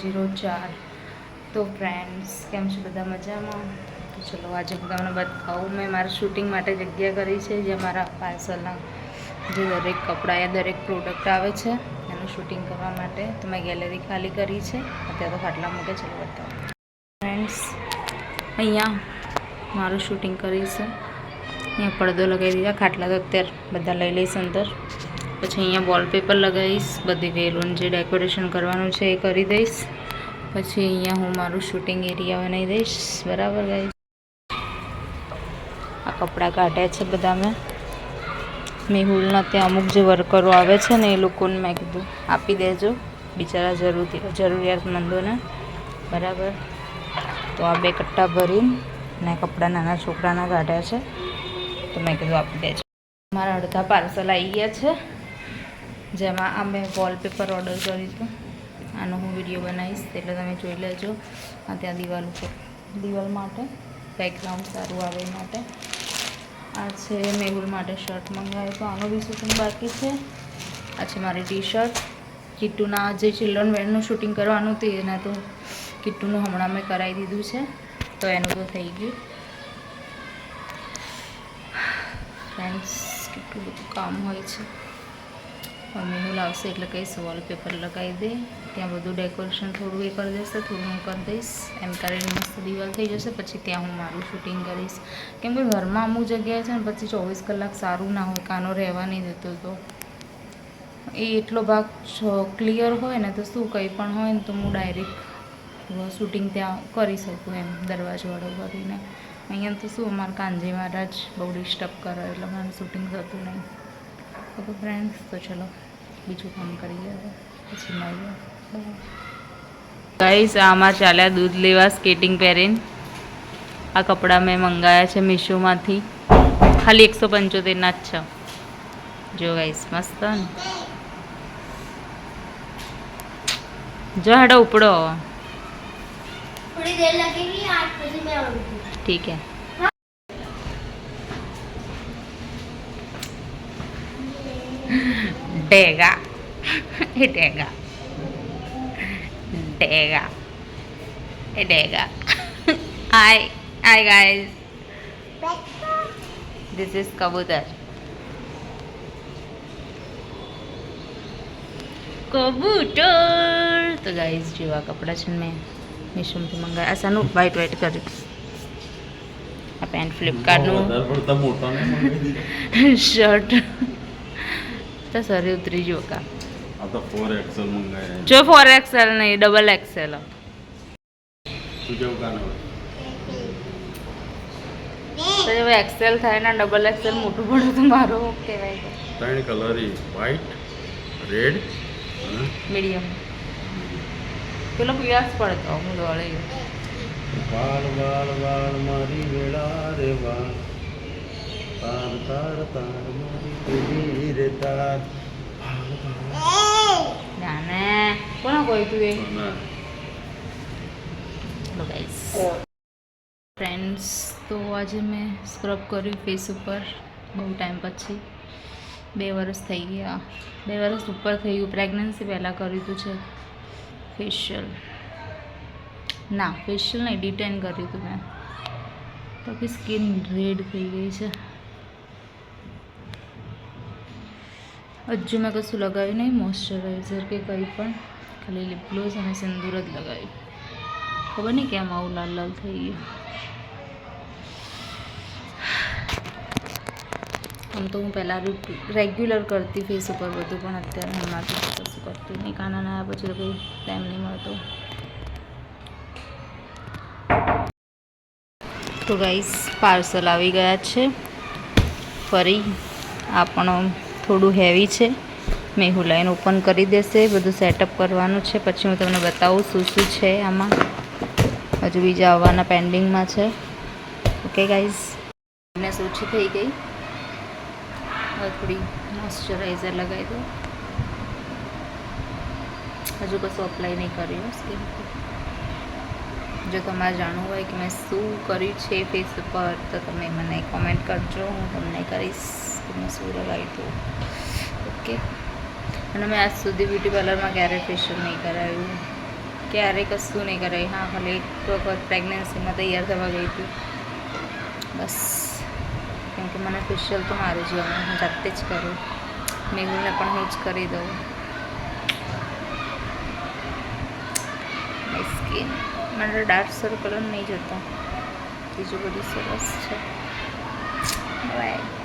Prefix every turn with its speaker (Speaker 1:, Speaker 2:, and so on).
Speaker 1: 9:04। તો ફ્રેન્ડ્સ કેમ છે બધા મજામાં? તો ચલો આજે હું તમને બતાવું મેં મારા શૂટિંગ માટે જગ્યા કરી છે, જે મારા પાર્સલના જે દરેક કપડાં યા દરેક પ્રોડક્ટ આવે છે એનું શૂટિંગ કરવા માટે. તો મેં ગેલેરી ખાલી કરી છે, અત્યારે તો ખાટલા મૂકે. ચલો બતાવું ફ્રેન્ડ્સ, અહીંયા મારું શૂટિંગ કરીશ. અહીંયા પડદો લગાવી દીધા, ખાટલા તો અત્યારે બધા લઈ લઈશ અંદર. પછી અહીંયા વોલપેપર લગાવીશ, બધી બેલૂન જે ડેકોરેશન કરવાનું છે એ કરી દઈશ. પછી અહીંયા હું મારું શૂટિંગ એરિયા બનાવી દઈશ. બરાબર ગાઈસ, આ કપડાં કાઢ્યા છે બધા મેહુલના ત્યાં અમુક જે વર્કરો આવે છે ને એ લોકોને મેં કીધું આપી દેજો, બિચારા જરૂરિયાતમંદોને. બરાબર, તો આ 2 કટ્ટા ભરીને કપડાં નાના છોકરાના કાઢ્યા છે, તો મેં કીધું આપી દેજો. મારા અડધા પાર્સલ આવી ગયા છે, જેમાં આ મેં વોલપેપર ઓર્ડર કર્યું હતું. આનો હું વિડીયો બનાવીશ, એટલે તમે જોઈ લેજો. આ ત્યાં દિવાલ માટે બેકગ્રાઉન્ડ સારું આવે એ માટે. આ છે મેહુલ માટે શર્ટ મંગાવ્યું, તો આનું બી શૂટિંગ બાકી છે. આ છે મારી ટી-શર્ટ. કિટ્ટુના જે ચિલ્ડ્રન વેરનું શૂટિંગ કરવાનું હતું એના તો કિટ્ટુનું હમણાં મેં કરાવી દીધું છે, તો એનું તો થઈ ગયું. ફ્રેન્ડ્સ, કેટલું બધું કામ હોય છે. મેહુલ આવશે એટલે કહીશ વોલપેપર લગાવી દે, ત્યાં બધું ડેકોરેશન થોડું એ કરી દેશે, થોડું હું કરી દઈશ. એમ કરીને મસ્ત દિવાલ થઈ જશે. પછી ત્યાં હું મારું શૂટિંગ કરીશ, કેમ કે ઘરમાં અમુક જગ્યાએ છે ને પછી 24 કલાક સારું ના હોય, કાનો રહેવા નહીં દેતો. તો એ એટલો ભાગ ક્લિયર હોય ને તો શું કંઈ પણ હોય ને તો હું ડાયરેક્ટ શૂટિંગ ત્યાં કરી શકું એમ, દરવાજો કરીને. અહીંયા તો શું અમારા કાનજી મહારાજ બહુ ડિસ્ટર્બ કરે એટલે મારે શૂટિંગ થતું નહીં. ઓકે ફ્રેન્ડ્સ, તો ચલો બીજું કામ કરીએ હવે, પછી મળીએ. ગાઈસ, આમાં ચાલ્યા દૂધ લેવા સ્કેટિંગ પહેરીને. આ કપડાં મેં મંગાવ્યા છે મીશોમાંથી, ખાલી 175ના જ છે. જો ગાઈસ, મસ્ત ને? જો હેડો ઉપડો,
Speaker 2: थोड़ी देर लगेगी, 8 बजे मैं आऊंगी.
Speaker 1: ठीक है. डेगा એ ડેગા ડેગા એ ડેગા. હાય ગાઈઝ, ધીસ ઇઝ કબૂતર. તો ગાઈઝ, જેવા કપડાં છે મેં મીશોમાંથી મંગાવ્યા. આ સાનું વ્હાઈટ કર્યું. આ પેન્ટ ફ્લિપકાર્ટનું શર્ટ તો સરે ઉતરી જો કા.
Speaker 3: આ તો 4XL મંગાયા.
Speaker 1: જો 4XL નહીં, XXL.
Speaker 3: તું કેવું કાનો
Speaker 1: તો હવે XL થાય ને XXL મોટું પડે તો મારો કહેવાય.
Speaker 3: 3 કલર, વ્હાઈટ, રેડ,
Speaker 1: મીડિયમ. પેલો પીળાશ પડતો હું દોડે.
Speaker 3: વાળ વાળ વાળ મારી વેળા રે વાળ, તાર તાર તાર મારી બેબી રે તાર.
Speaker 1: જાને કોણ કોઈ તું એ. ગાઈસ ફ્રેન્ડ્સ, તો આજે મેં સ્ક્રબ કર્યું ફેસ ઉપર બહુ ટાઈમ પછી. 2 વર્ષ થઈ ગયા, 2 વર્ષ ઉપર થઈ ગયું. પ્રેગ્નન્સી પહેલાં કર્યું હતું છે ફેશિયલ. ના, ફેશિયલ નહીં, ડિટેન કર્યું હતું મેં. તો કે સ્કિન રેડ થઈ ગઈ છે. હજુ મેં કશું લગાવ્યું નહીં, મોઇશ્ચરાઇઝર કે કંઈ પણ, ખાલી લિપ ગ્લોઝ અને સિંદૂર જ લગાવ્યું. ખબર નહીં કેમ આવું લાલ લાલ થઈ ગયું. આમ તો હું પહેલાં રેગ્યુલર કરતી ફેસ ઉપર બધું, પણ અત્યારે હમણાંથી કશું કરતી નહીં. કાના આવ્યા પછી તો કંઈ ટાઈમ નહીં મળતો. તો ગાઈસ, પાર્સલ આવી ગયા છે ફરી. આ પણ થોડું હેવી છે. મેહુલ લાઈન ઓપન કરી દેશે, બધું સેટઅપ કરવાનું છે. પછી હું તમને બતાવું શું શું છે આમાં. હજુ બીજા આવવાના પેન્ડિંગમાં છે. ઓકે ગાઈઝ, ફિટનેસ ઓછી થઈ ગઈ. હવે થોડી મોઇશ્ચરાઇઝર લગાવી દઉં. હજુ કશું અપ્લાય નહીં કર્યું સ્કિન પર. જો તમારે જાણવું હોય કે મેં શું કર્યું છે ફેસ ઉપર, તો તમે મને કોમેન્ટ કરજો, હું તમને કહીશ કે મેં શું લગાવ્યું હતું. ઓકે. અને મેં આજ સુધી બ્યુટી પાર્લરમાં ક્યારેય ફેશિયલ નહીં કરાવ્યું, ક્યારેય કશું નહીં કરાય. હા, ખાલી એક વખત પ્રેગ્નન્સીમાં તૈયાર થવા ગઈ હતી બસ. કેમ કે મને ફેશિયલ તો મારું જ ગમે, હું જાતે જ કરું. મેહુલને પણ હું જ કરી દઉં. સ્કિન મારા ડાર્ક સર્કલ નહીં જતા, બીજું બધું સરસ છે. બાય.